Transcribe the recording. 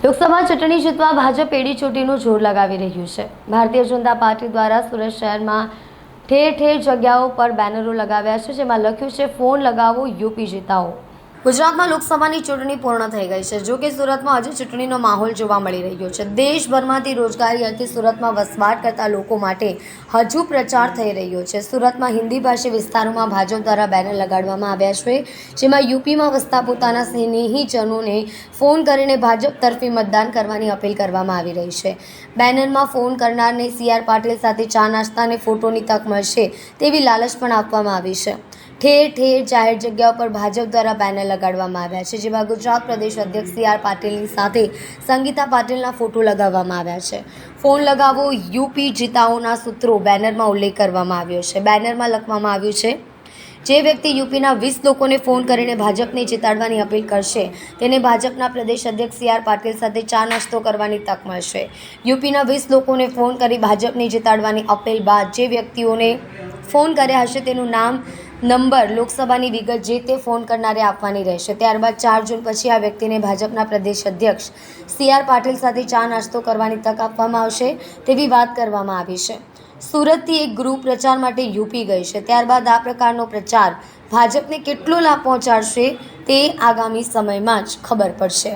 લોકસભા ચૂંટણી જીતવા ભાજપ એડી ચોટીનું જોર લગાવી રહ્યું છે। ભારતીય જનતા પાર્ટી દ્વારા સુરત શહેરમાં ઠેર ઠેર જગ્યાઓ પર બેનરો લગાવ્યા છે, જેમાં લખ્યું છે ફોન લગાવો યુપી જીતાઓ। ગુજરાતમાં લોકસભાની ચૂંટણી પૂર્ણ થઈ ગઈ છે, જો કે સુરતમાં હજુ ચૂંટણીનો માહોલ જોવા મળી રહ્યો છે। દેશભરમાંથી રોજગારી અર્થે સુરતમાં વસવાટ કરતા લોકો માટે હજુ પ્રચાર થઈ રહ્યો છે। સુરતમાં હિન્દી ભાષી વિસ્તારોમાં ભાજપ દ્વારા બેનર લગાડવામાં આવ્યા છે, જેમાં યુપીમાં વસતા પોતાના સ્નેહીજનોને ફોન કરીને ભાજપ તરફી મતદાન કરવાની અપીલ કરવામાં આવી રહી છે। બેનરમાં ફોન કરનારને CR પાટીલ સાથે ચા નાસ્તા અને ફોટોની તક મળશે તેવી લાલચ પણ આપવામાં આવી છે। ઠેર ઠેર જાહેર જગ્યાઓ પર ભાજપ દ્વારા બેનર લગાડવામાં આવ્યા છે, જેમાં ગુજરાત પ્રદેશ અધ્યક્ષ CR પાટીલની સાથે સંગીતા પાટીલના ફોટો લગાવવામાં આવ્યા છે। ફોન લગાવો યુપી જીતાઓના સૂત્રો બેનરમાં ઉલ્લેખ કરવામાં આવ્યો છે। બેનરમાં લખવામાં આવ્યું છે, જે વ્યક્તિ યુપીના 20 લોકોને ફોન કરીને ભાજપને જીતાડવાની અપીલ કરશે તેને ભાજપના પ્રદેશ અધ્યક્ષ CR પાટીલ સાથે ચા નાસ્તો કરવાની તક મળશે। યુપીના 20 લોકોને ફોન કરી ભાજપને જીતાડવાની અપીલ બાદ જે વ્યક્તિઓને ફોન કર્યા હશે તેનું નામ, નંબર, લોકસભાની વિગત જે તે ફોન કરનારે આપવાની રહેશે। ત્યારબાદ 4 જૂન પછી આ વ્યક્તિને ભાજપના પ્રદેશ અધ્યક્ષ CR પાટીલ સાથે ચા નાસ્તો કરવાની તક આપવામાં આવશે તેવી વાત કરવામાં આવી છે। સુરતથી એક ગ્રુપ પ્રચાર માટે યુપી ગઈ છે, ત્યારબાદ આ પ્રકારનો પ્રચાર ભાજપને કેટલો લાભ પહોંચાડશે તે આગામી સમયમાં જ ખબર પડશે।